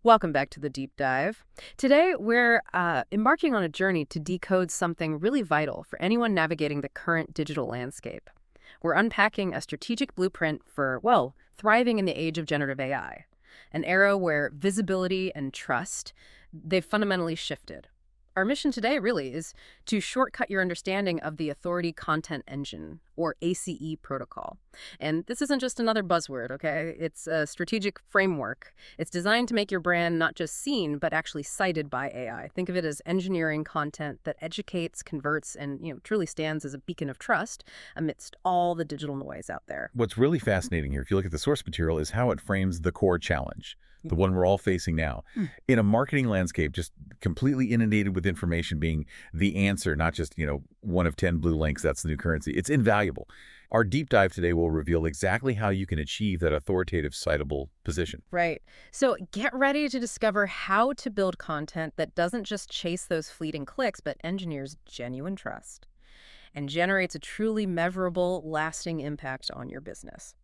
Welcome back to the deep dive. Today, we're embarking on a journey to decode something really vital for anyone navigating the current digital landscape. We're unpacking a strategic blueprint for, well, thriving in the age of generative AI, an era where visibility and trust, they've fundamentally shifted. Our mission today really is to shortcut your understanding of the Authority Content Engine, or ACE protocol. And this isn't just another buzzword, okay? It's a strategic framework. It's designed to make your brand not just seen, but actually cited by AI. Think of it as engineering content that educates, converts, and truly stands as a beacon of trust amidst all the digital noise out there. What's really fascinating here, if you look at the source material, is how it frames the core challenge, the one we're all facing now. In a marketing landscape just completely inundated with information being the answer, not just, one of 10 blue links, that's the new currency. It's invaluable. Our deep dive today will reveal exactly how you can achieve that authoritative, citable position. Right. So get ready to discover how to build content that doesn't just chase those fleeting clicks, but engineers genuine trust and generates a truly measurable, lasting impact on your business.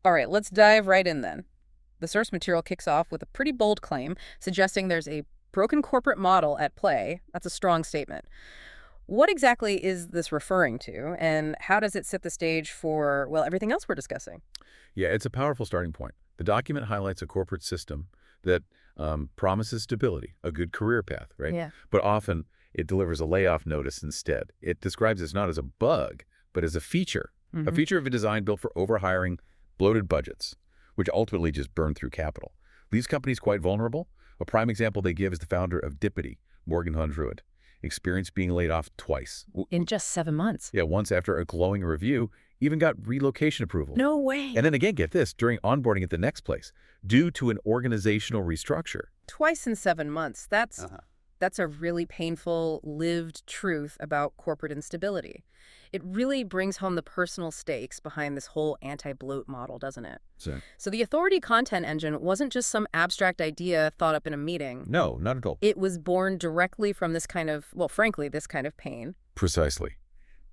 All right, let's dive right in then. The source material kicks off with a pretty bold claim suggesting there's a broken corporate model at play. That's a strong statement. What exactly is this referring to, and how does it set the stage for, well, everything else we're discussing? Yeah, it's a powerful starting point. The document highlights a corporate system that promises stability, a good career path, right? Yeah. But often it delivers a layoff notice instead. It describes this not as a bug, but as a feature of a design built for overhiring, bloated budgets, which ultimately just burn through capital. Leaves companies quite vulnerable. A prime example they give is the founder of Dipity, Morgan Hundruid, experienced being laid off twice. In just 7 months? Yeah, once after a glowing review, even got relocation approval. No way. And then again, get this, during onboarding at the next place, due to an organizational restructure. Twice in 7 months. That's a really painful, lived truth about corporate instability. It really brings home the personal stakes behind this whole anti-bloat model, doesn't it? So the Authority Content Engine wasn't just some abstract idea thought up in a meeting. No, not at all. It was born directly from this kind of, well, frankly, this kind of pain. Precisely.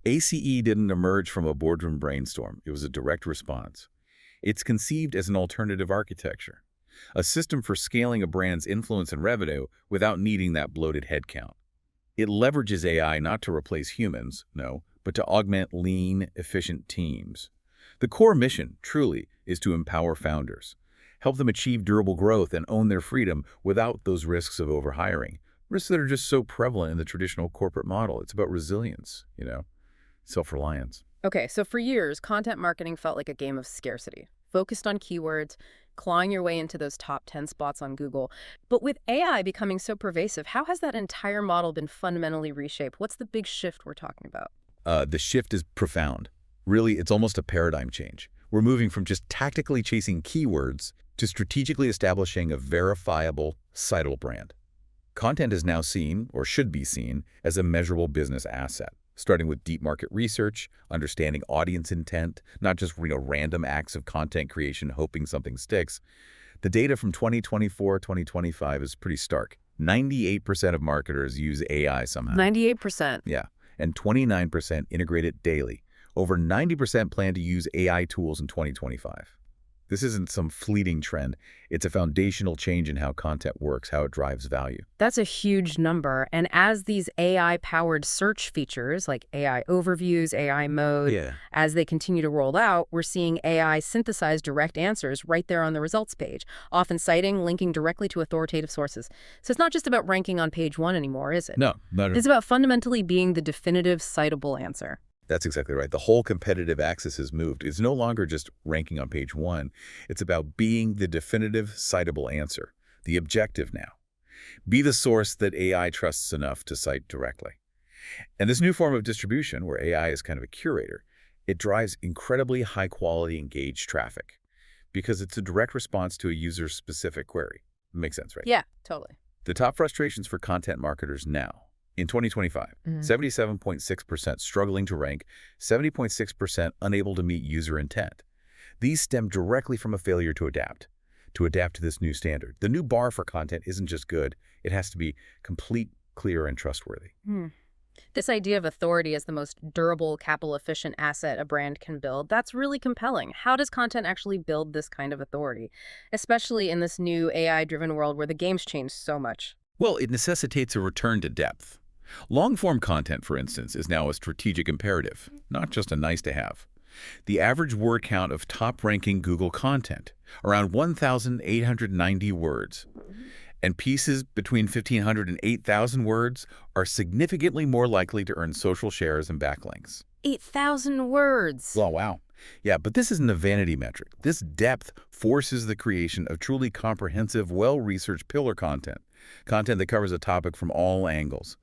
ACE didn't emerge from a boardroom brainstorm. It was a direct response. It's conceived as an alternative architecture, a system for scaling a brand's influence and revenue without needing that bloated headcount. It leverages AI not to replace humans, no, but to augment lean, efficient teams. The core mission, truly, is to empower founders, help them achieve durable growth and own their freedom without those risks of overhiring, risks that are just so prevalent in the traditional corporate model. It's about resilience, self-reliance. Okay, so for years, content marketing felt like a game of scarcity, focused on keywords, clawing your way into those top 10 spots on Google. But with AI becoming so pervasive, how has that entire model been fundamentally reshaped? What's the big shift we're talking about? The shift is profound. Really, it's almost a paradigm change. We're moving from just tactically chasing keywords to strategically establishing a verifiable, citable brand. Content is now seen, or should be seen, as a measurable business asset, starting with deep market research, understanding audience intent, not just random acts of content creation hoping something sticks. The data from 2024, 2025 is pretty stark. 98% of marketers use AI somehow. 98%? Yeah, and 29% integrate it daily. Over 90% plan to use AI tools in 2025. This isn't some fleeting trend. It's a foundational change in how content works, how it drives value. That's a huge number. And as these AI-powered search features like AI overviews, AI mode, as they continue to roll out, we're seeing AI synthesize direct answers right there on the results page, often citing, linking directly to authoritative sources. So it's not just about ranking on page 1 anymore, is it? No, not at all. It's about fundamentally being the definitive, citable answer. That's exactly right. The whole competitive axis has moved. It's no longer just ranking on page 1. It's about being the definitive, citable answer, the objective now. Be the source that AI trusts enough to cite directly. And this new form of distribution, where AI is kind of a curator, it drives incredibly high-quality, engaged traffic because it's a direct response to a user's specific query. Makes sense, right? Yeah, totally. The top frustrations for content marketers now. In 2025, 77.6% struggling to rank, 70.6% unable to meet user intent. These stem directly from a failure to adapt to this new standard. The new bar for content isn't just good, it has to be complete, clear, and trustworthy. This idea of authority as the most durable, capital-efficient asset a brand can build, that's really compelling. How does content actually build this kind of authority, especially in this new AI-driven world where the game's changed so much? Well, it necessitates a return to depth. Long-form content, for instance, is now a strategic imperative, not just a nice-to-have. The average word count of top-ranking Google content, around 1,890 words, and pieces between 1,500 and 8,000 words are significantly more likely to earn social shares and backlinks. 8,000 words. Oh, wow. Yeah, but this isn't a vanity metric. This depth forces the creation of truly comprehensive, well-researched pillar content that covers a topic from all angles,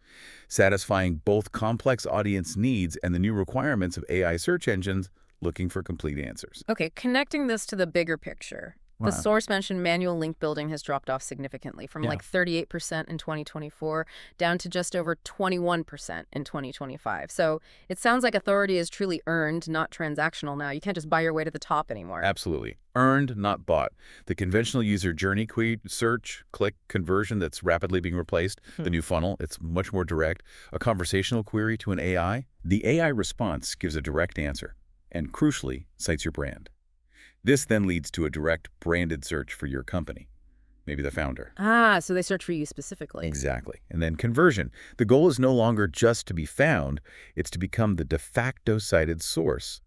satisfying both complex audience needs and the new requirements of AI search engines looking for complete answers. Okay, connecting this to the bigger picture. The Wow. source mentioned manual link building has dropped off significantly from Yeah. like 38% in 2024 down to just over 21% in 2025. So it sounds like authority is truly earned, not transactional now. You can't just buy your way to the top anymore. Absolutely. Earned, not bought. The conventional user journey search, click, conversion that's rapidly being replaced, the new funnel, it's much more direct. A conversational query to an AI, the AI response gives a direct answer and, crucially, cites your brand. This then leads to a direct branded search for your company, maybe the founder. Ah, so they search for you specifically. Exactly. And then conversion. The goal is no longer just to be found, it's to become the de facto cited source,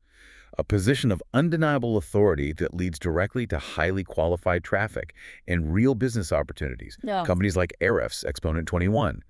a position of undeniable authority that leads directly to highly qualified traffic and real business opportunities. Yeah. Companies like Ahrefs, Exponent 21,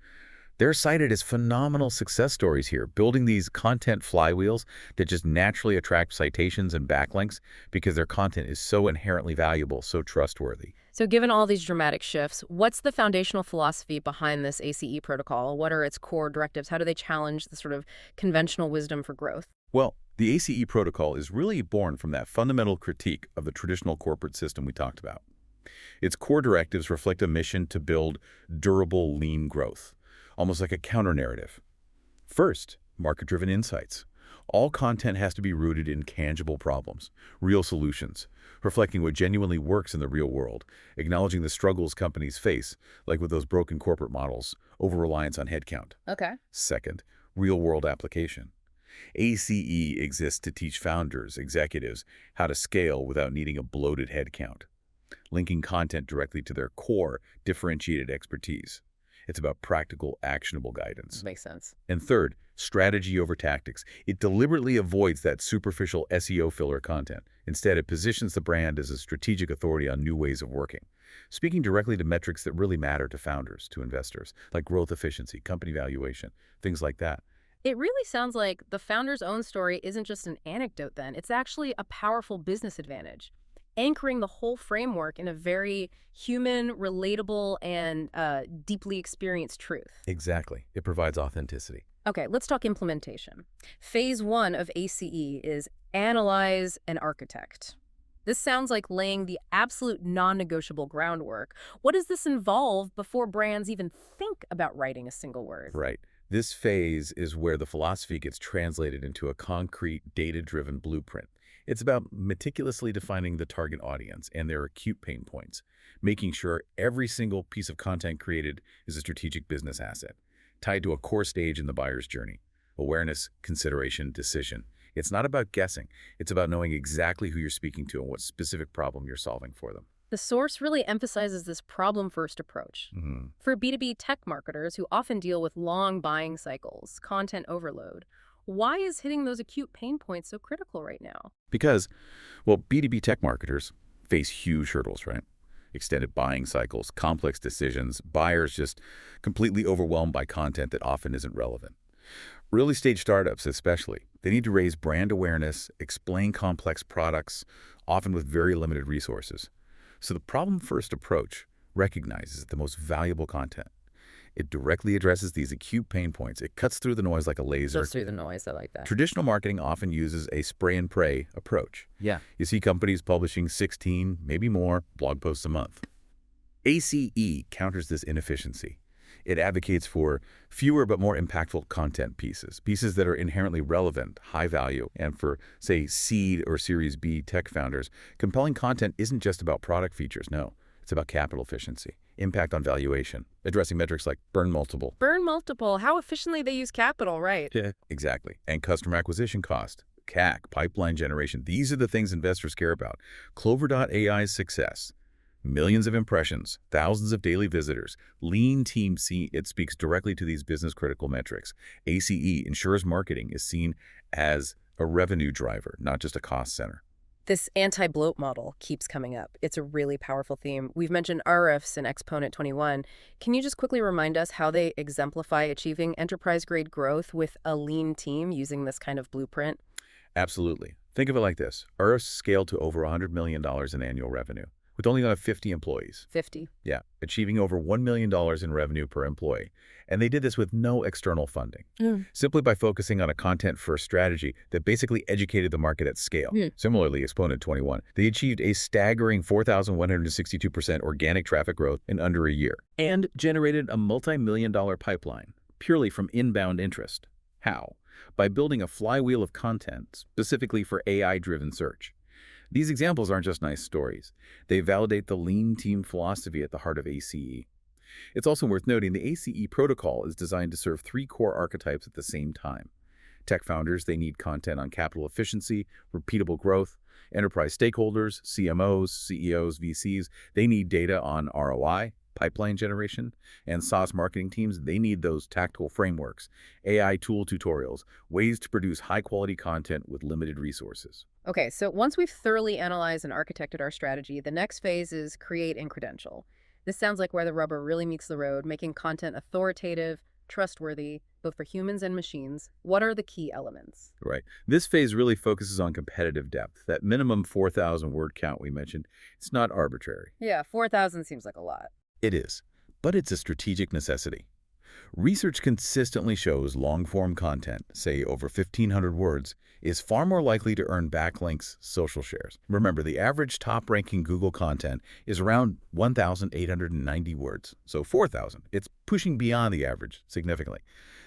they're cited as phenomenal success stories here, building these content flywheels that just naturally attract citations and backlinks because their content is so inherently valuable, so trustworthy. So given all these dramatic shifts, what's the foundational philosophy behind this ACE protocol? What are its core directives? How do they challenge the sort of conventional wisdom for growth? Well, the ACE protocol is really born from that fundamental critique of the traditional corporate system we talked about. Its core directives reflect a mission to build durable, lean growth, almost like a counter-narrative. First, market-driven insights. All content has to be rooted in tangible problems, real solutions, reflecting what genuinely works in the real world, acknowledging the struggles companies face, like with those broken corporate models, over-reliance on headcount. Okay. Second, real-world application. ACE exists to teach founders, executives, how to scale without needing a bloated headcount, linking content directly to their core, differentiated expertise. It's about practical, actionable guidance. Makes sense. And third, strategy over tactics. It deliberately avoids that superficial SEO filler content. Instead, it positions the brand as a strategic authority on new ways of working, speaking directly to metrics that really matter to founders, to investors, like growth efficiency, company valuation, things like that. It really sounds like the founder's own story isn't just an anecdote then. It's actually a powerful business advantage, anchoring the whole framework in a very human, relatable, and deeply experienced truth. Exactly. It provides authenticity. Okay, let's talk implementation. Phase 1 of ACE is analyze and architect. This sounds like laying the absolute non-negotiable groundwork. What does this involve before brands even think about writing a single word? Right. This phase is where the philosophy gets translated into a concrete, data-driven blueprint. It's about meticulously defining the target audience and their acute pain points, making sure every single piece of content created is a strategic business asset, tied to a core stage in the buyer's journey: awareness, consideration, decision. It's not about guessing. It's about knowing exactly who you're speaking to and what specific problem you're solving for them. The source really emphasizes this problem-first approach. For B2B tech marketers who often deal with long buying cycles, content overload, why is hitting those acute pain points so critical right now? Because, well, B2B tech marketers face huge hurdles, right? Extended buying cycles, complex decisions, buyers just completely overwhelmed by content that often isn't relevant. Early stage startups especially, they need to raise brand awareness, explain complex products, often with very limited resources. So the problem-first approach recognizes the most valuable content. It directly addresses these acute pain points. It cuts through the noise like a laser. Goes through the noise, I like that. Traditional marketing often uses a spray and pray approach. Yeah. You see companies publishing 16, maybe more, blog posts a month. ACE counters this inefficiency. It advocates for fewer but more impactful content pieces that are inherently relevant, high value, and for, say, seed or Series B tech founders, compelling content isn't just about product features, no. It's about capital efficiency, impact on valuation, addressing metrics like burn multiple. Burn multiple, how efficiently they use capital, right? Yeah, exactly. And customer acquisition cost, CAC, pipeline generation. These are the things investors care about. Klover.ai's success. Millions of impressions, thousands of daily visitors, lean team it speaks directly to these business-critical metrics. ACE, Insurers Marketing, is seen as a revenue driver, not just a cost center. This anti-bloat model keeps coming up. It's a really powerful theme. We've mentioned Ahrefs and Exponent 21. Can you just quickly remind us how they exemplify achieving enterprise-grade growth with a lean team using this kind of blueprint? Absolutely. Think of it like this. Ahrefs scaled to over $100 million in annual revenue, with only 50 employees. 50. Yeah, achieving over $1 million in revenue per employee. And they did this with no external funding, simply by focusing on a content-first strategy that basically educated the market at scale. Similarly, Exponent 21, they achieved a staggering 4,162% organic traffic growth in under a year and generated a multi-million-dollar pipeline purely from inbound interest. How? By building a flywheel of content specifically for AI-driven search. These examples aren't just nice stories. They validate the lean team philosophy at the heart of ACE. It's also worth noting the ACE protocol is designed to serve three core archetypes at the same time. Tech founders, they need content on capital efficiency, repeatable growth. Enterprise stakeholders, CMOs, CEOs, VCs, they need data on ROI, pipeline generation. And SaaS marketing teams, they need those tactical frameworks, AI tool tutorials, ways to produce high-quality content with limited resources. Okay, so once we've thoroughly analyzed and architected our strategy, the next phase is create and credential. This sounds like where the rubber really meets the road, making content authoritative, trustworthy, both for humans and machines. What are the key elements? Right. This phase really focuses on competitive depth. That minimum 4,000 word count we mentioned, it's not arbitrary. Yeah, 4,000 seems like a lot. It is, but it's a strategic necessity. Research consistently shows long-form content, say over 1,500 words, is far more likely to earn backlinks, social shares. Remember, the average top-ranking Google content is around 1,890 words, so 4,000. It's pushing beyond the average significantly.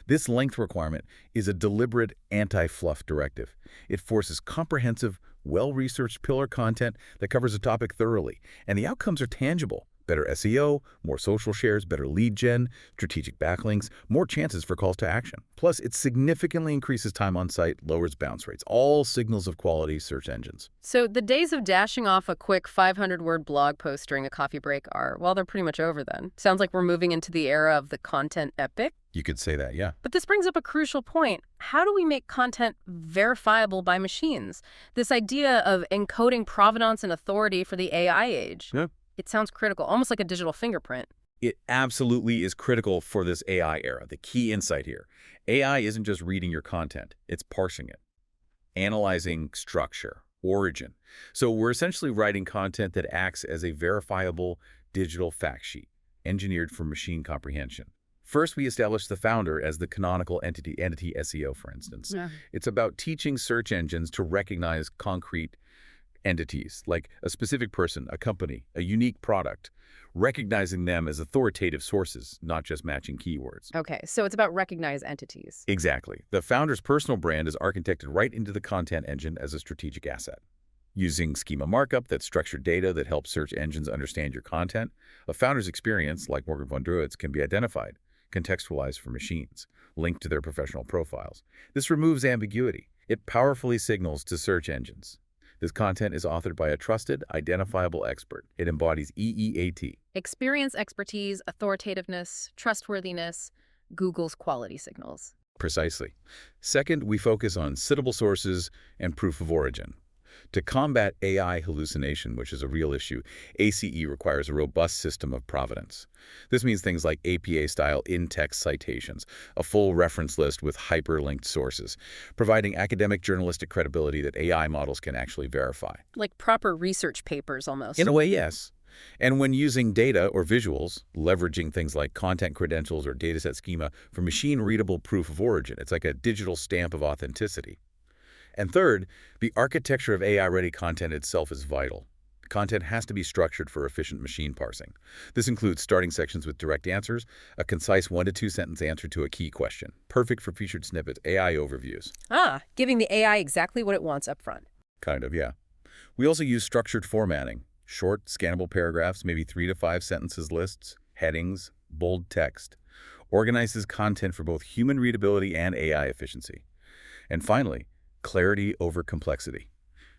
This length requirement is a deliberate anti-fluff directive. It forces comprehensive, well-researched pillar content that covers a topic thoroughly, and the outcomes are tangible. Better SEO, more social shares, better lead gen, strategic backlinks, more chances for calls to action. Plus, it significantly increases time on site, lowers bounce rates, all signals of quality search engines. So the days of dashing off a quick 500-word blog post during a coffee break are, well, they're pretty much over then. Sounds like we're moving into the era of the content epic. You could say that, yeah. But this brings up a crucial point. How do we make content verifiable by machines? This idea of encoding provenance and authority for the AI age. Yeah. It sounds critical, almost like a digital fingerprint. It absolutely is critical for this AI era. The key insight here. AI isn't just reading your content, it's parsing it, analyzing structure, origin. So we're essentially writing content that acts as a verifiable digital fact sheet, engineered for machine comprehension. First, we establish the founder as the canonical entity SEO, for instance. Yeah. It's about teaching search engines to recognize concrete entities, like a specific person, a company, a unique product, recognizing them as authoritative sources, not just matching keywords. Okay, so it's about recognized entities. Exactly. The founder's personal brand is architected right into the content engine as a strategic asset. Using schema markup, that's structured data that helps search engines understand your content, a founder's experience, like Morgan von Druid's, can be identified, contextualized for machines, linked to their professional profiles. This removes ambiguity. It powerfully signals to search engines. This content is authored by a trusted, identifiable expert. It embodies EEAT. Experience, expertise, authoritativeness, trustworthiness, Google's quality signals. Precisely. Second, we focus on citable sources and proof of origin. To combat AI hallucination, which is a real issue, ACE requires a robust system of provenance. This means things like APA-style in-text citations, a full reference list with hyperlinked sources, providing academic journalistic credibility that AI models can actually verify. Like proper research papers, almost. In a way, yes. And when using data or visuals, leveraging things like content credentials or dataset schema for machine-readable proof of origin, it's like a digital stamp of authenticity. And third, the architecture of AI-ready content itself is vital. Content has to be structured for efficient machine parsing. This includes starting sections with direct answers, a concise 1- to 2-sentence answer to a key question, perfect for featured snippets, AI overviews. Giving the AI exactly what it wants up front. Kind of, yeah. We also use structured formatting, Short, scannable paragraphs, maybe 3 to 5 sentences lists, headings, bold text. Organizes content for both human readability and AI efficiency. And finally, clarity over complexity.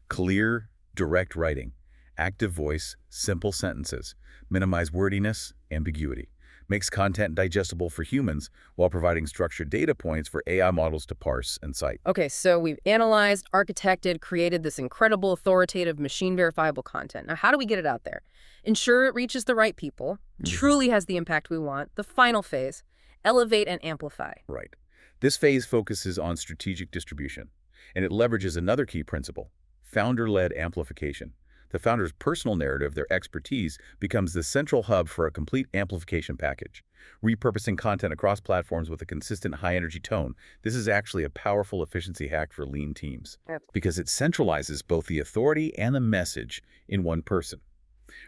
Clear, direct writing, active voice, simple sentences, minimize wordiness, ambiguity. Makes content digestible for humans while providing structured data points for AI models to parse and cite. Okay, so we've analyzed, architected, created this incredible, authoritative, machine-verifiable content. Now, how do we get it out there? Ensure it reaches the right people, truly has the impact we want. The final phase, elevate and amplify. Right. This phase focuses on strategic distribution, and it leverages another key principle, founder-led amplification. The founder's personal narrative, their expertise, becomes the central hub for a complete amplification package. Repurposing content across platforms with a consistent high-energy tone, this is actually a powerful efficiency hack for lean teams because it centralizes both the authority and the message in one person.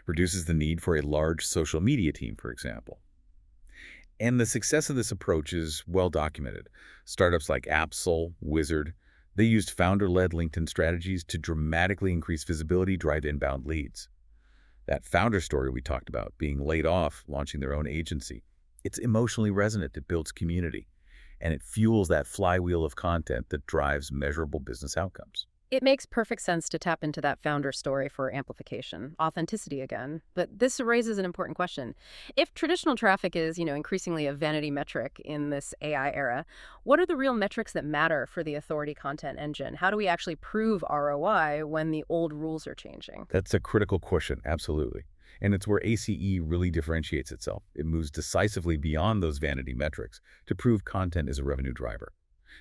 Reduces the need for a large social media team, for example. And the success of this approach is well documented. Startups like Appsol, Wizard, they used founder-led LinkedIn strategies to dramatically increase visibility, drive inbound leads. That founder story we talked about, being laid off, launching their own agency, it's emotionally resonant, it builds community, and it fuels that flywheel of content that drives measurable business outcomes. It makes perfect sense to tap into that founder story for amplification, authenticity again. But this raises an important question. If traditional traffic is, increasingly a vanity metric in this AI era, what are the real metrics that matter for the authority content engine? How do we actually prove ROI when the old rules are changing? That's a critical question, absolutely. And it's where ACE really differentiates itself. It moves decisively beyond those vanity metrics to prove content is a revenue driver.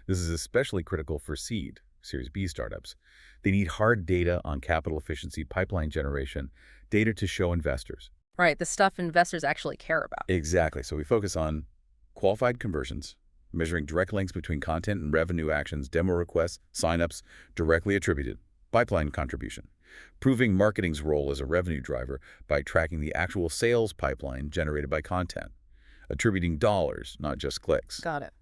This is especially critical for seed, Series B startups. They need hard data on capital efficiency, pipeline generation, data to show investors. Right, the stuff investors actually care about. Exactly. So we focus on qualified conversions, measuring direct links between content and revenue actions, demo requests, signups, directly attributed, pipeline contribution, proving marketing's role as a revenue driver by tracking the actual sales pipeline generated by content, attributing dollars, not just clicks. Got it.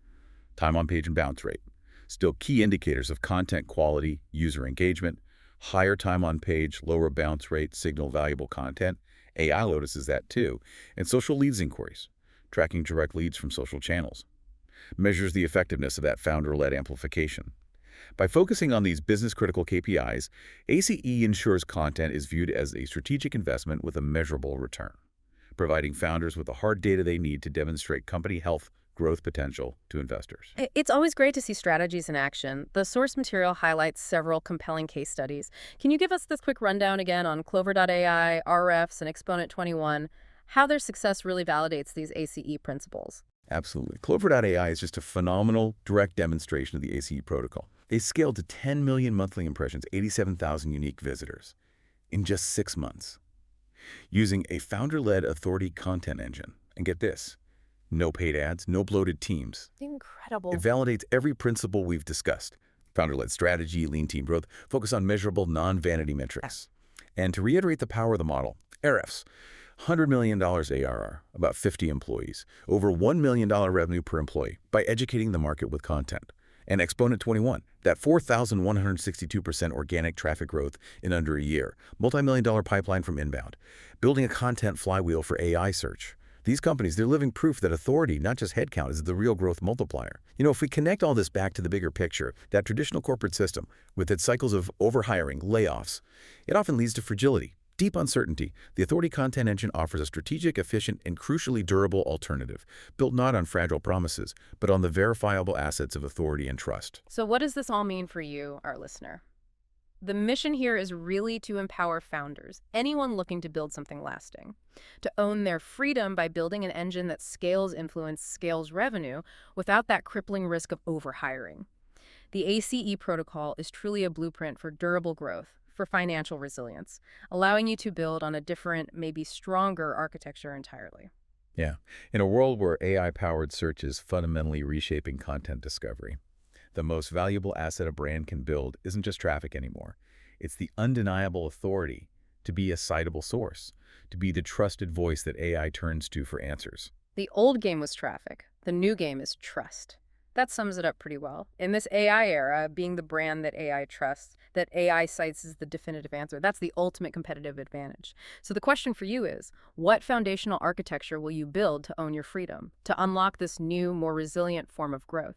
Time on page and bounce rate. Still key indicators of content quality, user engagement. Higher time on page, lower bounce rate signal valuable content. AI notices that too. And social leads inquiries, tracking direct leads from social channels. Measures the effectiveness of that founder-led amplification. By focusing on these business-critical KPIs, ACE ensures content is viewed as a strategic investment with a measurable return, providing founders with the hard data they need to demonstrate company health, growth potential to investors. It's always great to see strategies in action. The source material highlights several compelling case studies. Can you give us this quick rundown again on Klover.ai, Ahrefs, and Exponent 21, how their success really validates these ACE principles? Absolutely. Klover.ai is just a phenomenal direct demonstration of the ACE protocol. They scaled to 10 million monthly impressions, 87,000 unique visitors in just 6 months, using a founder-led authority content engine. And get this, no paid ads, no bloated teams. Incredible. It validates every principle we've discussed. Founder-led strategy, lean team growth, focus on measurable non-vanity metrics. And to reiterate the power of the model, Ahrefs, $100 million ARR, about 50 employees, over $1 million revenue per employee by educating the market with content. And Exponent 21, that 4,162% organic traffic growth in under a year, multi-million-dollar pipeline from inbound, building a content flywheel for AI search. These companies, they're living proof that authority, not just headcount, is the real growth multiplier. If we connect all this back to the bigger picture, that traditional corporate system, with its cycles of overhiring, layoffs, it often leads to fragility, deep uncertainty. The authority content engine offers a strategic, efficient, and crucially durable alternative, built not on fragile promises, but on the verifiable assets of authority and trust. So what does this all mean for you, our listener? The mission here is really to empower founders, anyone looking to build something lasting, to own their freedom by building an engine that scales influence, scales revenue, without that crippling risk of overhiring. The ACE protocol is truly a blueprint for durable growth, for financial resilience, allowing you to build on a different, maybe stronger architecture entirely. Yeah. In a world where AI-powered search is fundamentally reshaping content discovery, the most valuable asset a brand can build isn't just traffic anymore. It's the undeniable authority to be a citable source, to be the trusted voice that AI turns to for answers. The old game was traffic. The new game is trust. That sums it up pretty well. In this AI era, being the brand that AI trusts, that AI cites is the definitive answer. That's the ultimate competitive advantage. So the question for you is, what foundational architecture will you build to own your freedom, to unlock this new, more resilient form of growth?